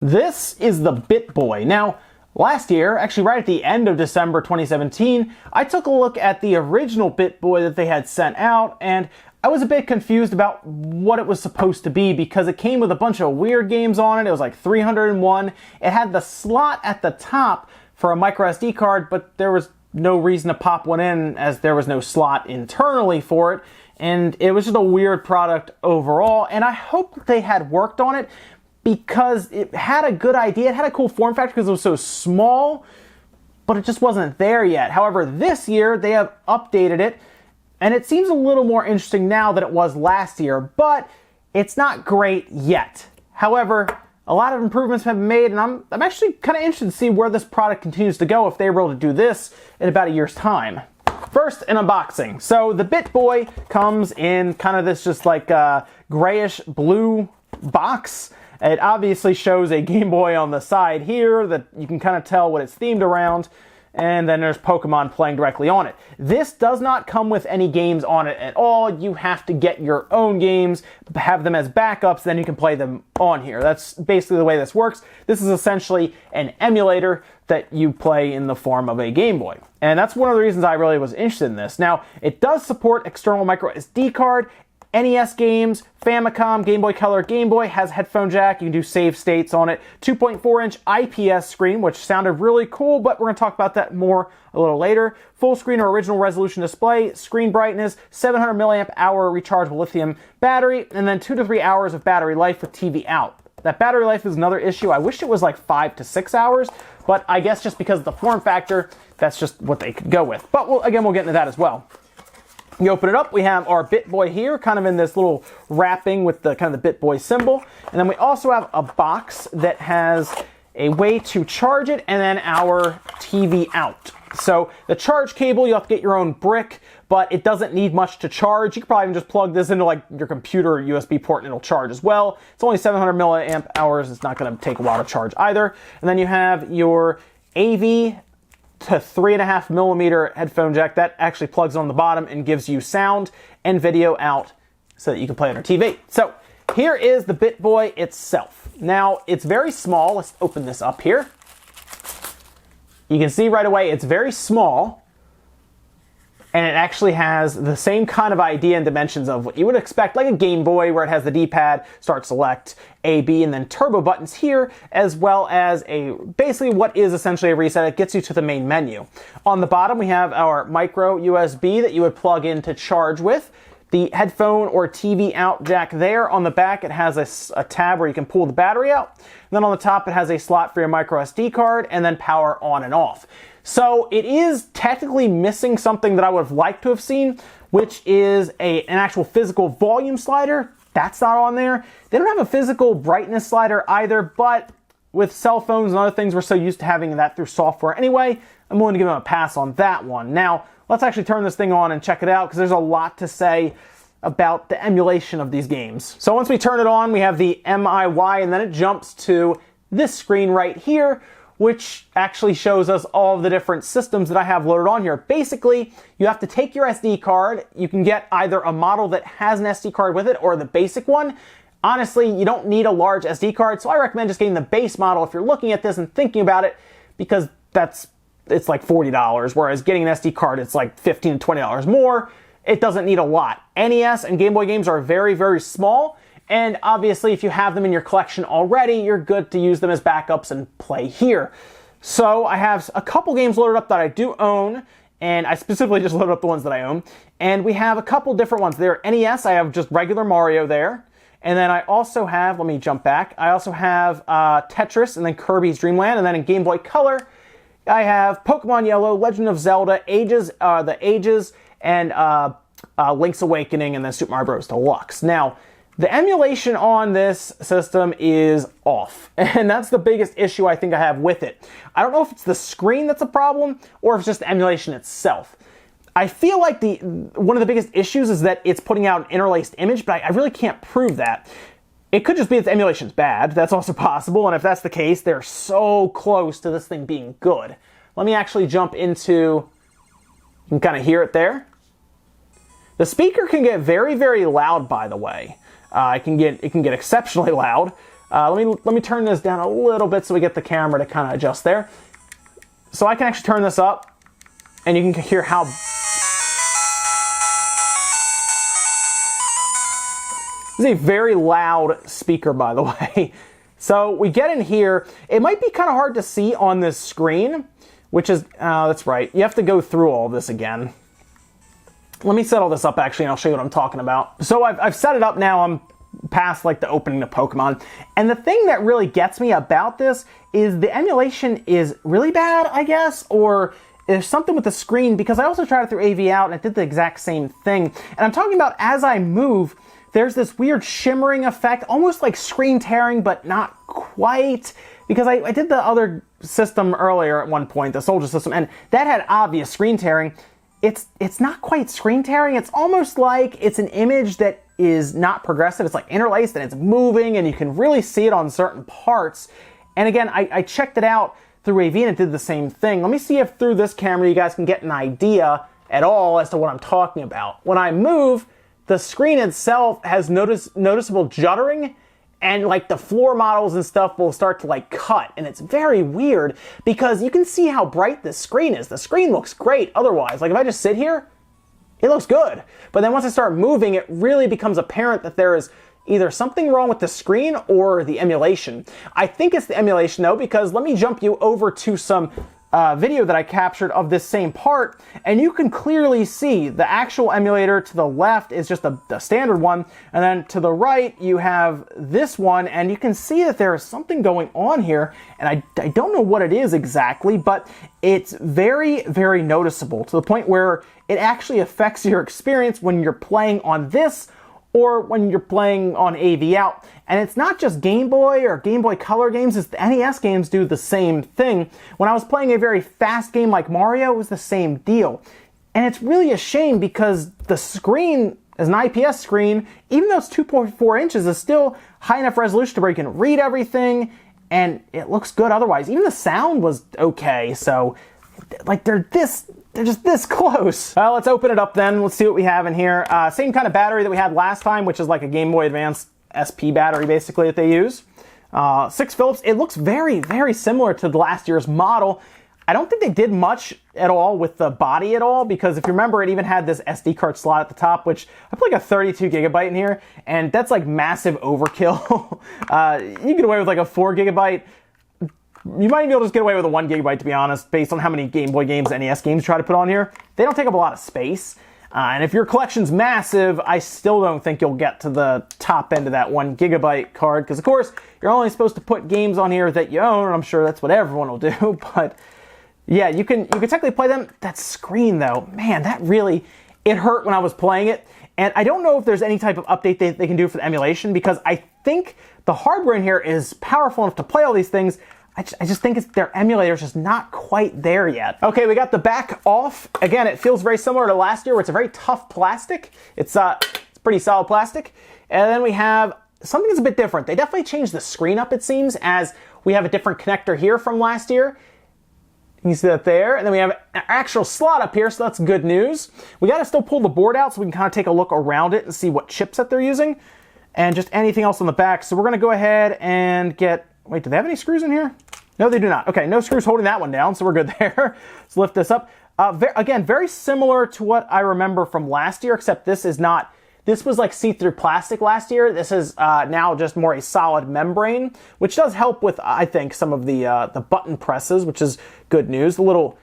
This is the BittBoy. Now, last year, actually right at the end of December 2017, I took a look at the original BittBoy that they had sent out, and I was a bit confused about what it was supposed to be because it came with a bunch of weird games on it. It was like 301. It had the slot at the top for a micro SD card, but there was no reason to pop one in as there was no slot internally for it. And it was just a weird product overall, and I hope that they had worked on it because it had a good idea. It had a cool form factor because it was so small, but it just wasn't there yet. However, this year they have updated it, and it seems a little more interesting now than it was last year, but it's not great yet. However, a lot of improvements have been made, and I'm actually kind of interested to see where this product continues to go if they were able to do this in about a year's time. First, an unboxing. So the BittBoy comes in kind of this just like grayish blue box. It obviously shows a Game Boy on the side here that you can kind of tell what it's themed around, and then there's Pokemon playing directly on it. This does not come with any games on it at all. You have to get your own games, have them as backups, then you can play them on here. That's basically the way this works. This is essentially an emulator that you play in the form of a Game Boy. And that's one of the reasons I really was interested in this. Now, it does support external micro SD card, NES games, Famicom, Game Boy Color. Game Boy has headphone jack. You can do save states on it. 2.4-inch IPS screen, which sounded really cool, but we're going to talk about that more a little later. Full screen or original resolution display, screen brightness, 700 milliamp hour rechargeable lithium battery, and then 2 to 3 hours of battery life with TV out. That battery life is another issue. I wish it was like 5 to 6 hours, but I guess just because of the form factor, that's just what they could go with. But we'll get into that as well. You open it up, we have our BittBoy here, kind of in this little wrapping with the kind of the BittBoy symbol. And then we also have a box that has a way to charge it and then our TV out. So the charge cable, you have to get your own brick, but it doesn't need much to charge. You could probably even just plug this into like your computer USB port and it'll charge as well. It's only 700 milliamp hours. It's not going to take a lot of charge either. And then you have your AV to 3.5 millimeter headphone jack that actually plugs on the bottom and gives you sound and video out so that you can play on your TV. So here is the BittBoy itself. Now it's very small. Let's open this up here. You can see right away it's very small, and it actually has the same kind of idea and dimensions of what you would expect, like a Game Boy where it has the D-pad, start, select, A, B, and then turbo buttons here, as well as basically what is essentially a reset. It gets you to the main menu. On the bottom, we have our micro USB that you would plug in to charge with. The headphone or TV out jack there. On the back, it has a tab where you can pull the battery out. And then on the top, it has a slot for your micro SD card and then power on and off. So it is technically missing something that I would have liked to have seen, which is an actual physical volume slider. That's not on there. They don't have a physical brightness slider either, but with cell phones and other things, we're so used to having that through software anyway, I'm willing to give them a pass on that one. Now, let's actually turn this thing on and check it out because there's a lot to say about the emulation of these games. So once we turn it on, we have the MIY, and then it jumps to this screen right here, which actually shows us all of the different systems that I have loaded on here. Basically, you have to take your SD card. You can get either a model that has an SD card with it or the basic one. Honestly, you don't need a large SD card, so I recommend just getting the base model if you're looking at this and thinking about it, because it's like $40, whereas getting an SD card, it's like $15 to $20 more. It doesn't need a lot. NES and Game Boy games are very, very small, and obviously if you have them in your collection already, you're good to use them as backups and play here. So I have a couple games loaded up that I do own, and I specifically just loaded up the ones that I own. And we have a couple different ones. There, NES, I have just regular Mario there. And then I also have, let me jump back, I also have Tetris and then Kirby's Dream Land. And then in Game Boy Color, I have Pokemon Yellow, Legend of Zelda, The Ages, and Link's Awakening, and then Super Mario Bros. Deluxe. Now, the emulation on this system is off, and that's the biggest issue I think I have with it. I don't know if it's the screen that's a problem, or if it's just the emulation itself. I feel like one of the biggest issues is that it's putting out an interlaced image, but I really can't prove that. It could just be that the emulation's bad. That's also possible, and if that's the case, they're so close to this thing being good. Let me actually jump into, you can kind of hear it there. The speaker can get very, very loud, by the way. It can get exceptionally loud. Let me turn this down a little bit so we get the camera to kind of adjust there. So I can actually turn this up, and you can hear how... This is a very loud speaker, by the way. So we get in here. It might be kind of hard to see on this screen, which is... that's right. You have to go through all this again. Let me set all this up, actually, and I'll show you what I'm talking about. So I've set it up now. I'm past like the opening of Pokemon. And the thing that really gets me about this is the emulation is really bad, I guess, or there's something with the screen, because I also tried it through AV out and it did the exact same thing. And I'm talking about as I move, there's this weird shimmering effect, almost like screen tearing, but not quite. Because I did the other system earlier at one point, the Soldier system, and that had obvious screen tearing. It's not quite screen tearing. It's almost like it's an image that is not progressive. It's like interlaced and it's moving, and you can really see it on certain parts. And again, I checked it out through AV and it did the same thing. Let me see if through this camera you guys can get an idea at all as to what I'm talking about. When I move, the screen itself has noticeable juddering, and like the floor models and stuff will start to like cut, and it's very weird because you can see how bright this screen is. The screen looks great otherwise. Like if I just sit here, it looks good. But then once I start moving, it really becomes apparent that there is either something wrong with the screen or the emulation. I think it's the emulation though, because let me jump you over to some video that I captured of this same part, and you can clearly see the actual emulator to the left is just the standard one, and then to the right you have this one, and you can see that there is something going on here, and I don't know what it is exactly, but it's very, very noticeable to the point where it actually affects your experience when you're playing on this or when you're playing on AV out. And it's not just Game Boy or Game Boy Color games, it's the NES games do the same thing. When I was playing a very fast game like Mario, it was the same deal. And it's really a shame because the screen is an IPS screen, even though it's 2.4 inches, is still high enough resolution to where you can read everything, and it looks good otherwise. Even the sound was okay, so like they're just this close. Well, let's open it up then. Let's see what we have in here. Same kind of battery that we had last time, which is like a Game Boy Advance SP battery basically that they use. 6 Phillips. It looks very, very similar to the last year's model. I don't think they did much at all with the body at all, because if you remember, it even had this SD card slot at the top, which I put like a 32 gigabyte in here, and that's like massive overkill. You get away with like a 4 gigabyte. You might be able to just get away with a 1 gigabyte, to be honest, based on how many Game Boy games, NES games try to put on here. They don't take up a lot of space. And if your collection's massive, I still don't think you'll get to the top end of that 1 gigabyte card, because of course, you're only supposed to put games on here that you own, and I'm sure that's what everyone will do, but yeah, you can technically play them. That screen though, man, that really, it hurt when I was playing it. And I don't know if there's any type of update they can do for the emulation, because I think the hardware in here is powerful enough to play all these things. I just think their emulator's just not quite there yet. Okay, we got the back off. Again, it feels very similar to last year, where it's a very tough plastic. It's pretty solid plastic. And then we have something that's a bit different. They definitely changed the screen up, it seems, as we have a different connector here from last year. You can see that there. And then we have an actual slot up here, so that's good news. We gotta still pull the board out so we can kind of take a look around it and see what chipset they're using, and just anything else on the back. So we're gonna go ahead and get, wait, do they have any screws in here? No, they do not. Okay, no screws holding that one down, so we're good there. Let's lift this up. Again, very similar to what I remember from last year, except this is not, this was like see-through plastic last year. This is now just more a solid membrane, which does help with, I think, some of the button presses, which is good news. The little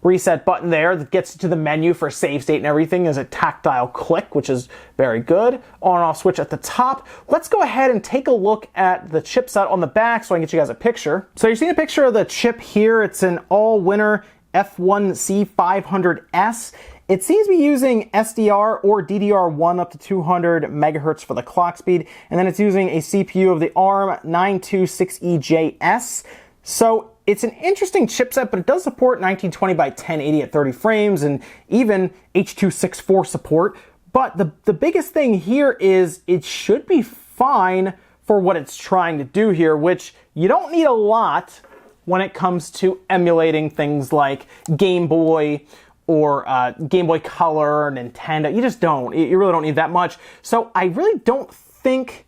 reset button there that gets to the menu for save state and everything is a tactile click, which is very good. On and off switch at the top. Let's go ahead and take a look at the chipset on the back so I can get you guys a picture. So you're seeing a picture of the chip here. It's an all-winner F1C500S. It seems to be using SDR or DDR1 up to 200 megahertz for the clock speed, and then it's using a CPU of the ARM 926EJS. So it's an interesting chipset, but it does support 1920 by 1080 at 30 frames and even H.264 support. But the biggest thing here is it should be fine for what it's trying to do here, which you don't need a lot when it comes to emulating things like Game Boy or Game Boy Color, Nintendo. You just don't. You really don't need that much. So I really don't think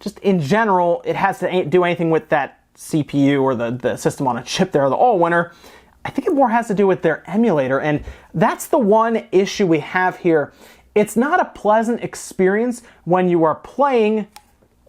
just in general, it has to do anything with that CPU or the system on a chip there, the All-Winner. I think it more has to do with their emulator, and that's the one issue we have here. It's not a pleasant experience when you are playing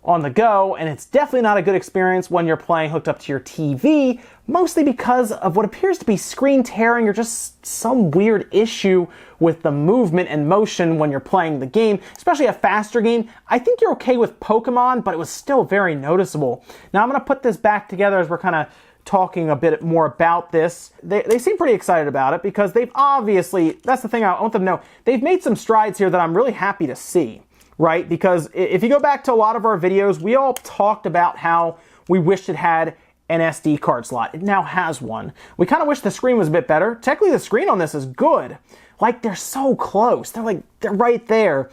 on the go, and it's definitely not a good experience when you're playing hooked up to your TV, mostly because of what appears to be screen tearing or just some weird issue with the movement and motion when you're playing the game, especially a faster game. I think you're okay with Pokemon, but it was still very noticeable. Now I'm going to put this back together as we're kind of talking a bit more about this. They seem pretty excited about it because they've obviously, that's the thing I want them to know, they've made some strides here that I'm really happy to see. Right? Because if you go back to a lot of our videos, we all talked about how we wished it had an SD card slot. It now has one. We kind of wish the screen was a bit better. Technically, the screen on this is good. Like, they're so close. They're right there.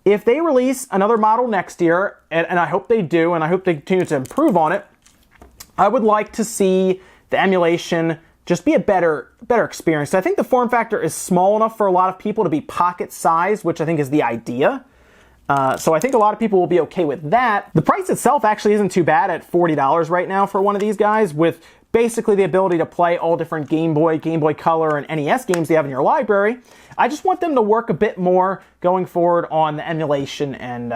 If they release another model next year, and I hope they do, and I hope they continue to improve on it, I would like to see the emulation just be a better experience. I think the form factor is small enough for a lot of people to be pocket size, which I think is the idea. So I think a lot of people will be okay with that. The price itself actually isn't too bad at $40 right now for one of these guys, with basically the ability to play all different Game Boy, Game Boy Color, and NES games you have in your library. I just want them to work a bit more going forward on the emulation and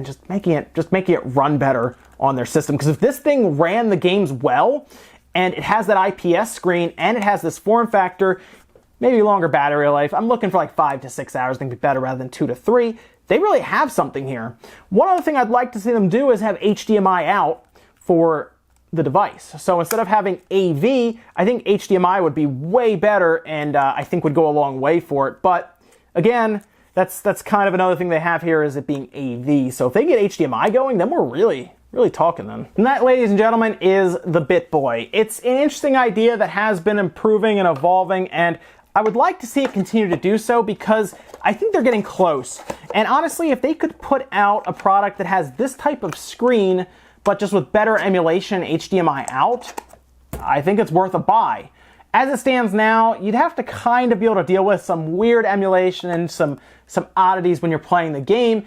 just making it run better on their system. Because if this thing ran the games well, and it has that IPS screen, and it has this form factor, maybe longer battery life. I'm looking for like 5 to 6 hours. I think it'd be better rather than 2 to 3. They really have something here. One other thing I'd like to see them do is have HDMI out for the device. So instead of having AV, I think HDMI would be way better, and I think would go a long way for it. But again, that's kind of another thing they have here, is it being AV. So if they get HDMI going, then we're really talking then. And that, ladies and gentlemen, is the BittBoy. It's an interesting idea that has been improving and evolving, and I would like to see it continue to do so because I think they're getting close. And honestly, if they could put out a product that has this type of screen, but just with better emulation, HDMI out, I think it's worth a buy. As it stands now, you'd have to kind of be able to deal with some weird emulation and some oddities when you're playing the game.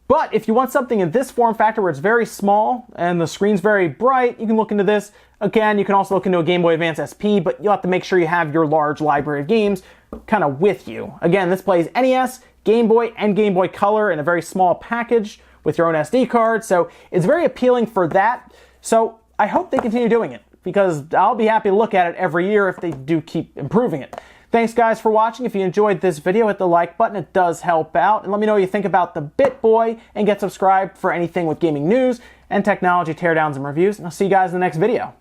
But if you want something in this form factor where it's very small and the screen's very bright, you can look into this. Again, you can also look into a Game Boy Advance SP, but you'll have to make sure you have your large library of games kind of with you. Again, this plays NES, Game Boy, and Game Boy Color in a very small package with your own SD card, so it's very appealing for that. So I hope they continue doing it, because I'll be happy to look at it every year if they do keep improving it. Thanks guys for watching. If you enjoyed this video, hit the like button. It does help out. And let me know what you think about the BittBoy, and get subscribed for anything with gaming news and technology teardowns and reviews. And I'll see you guys in the next video.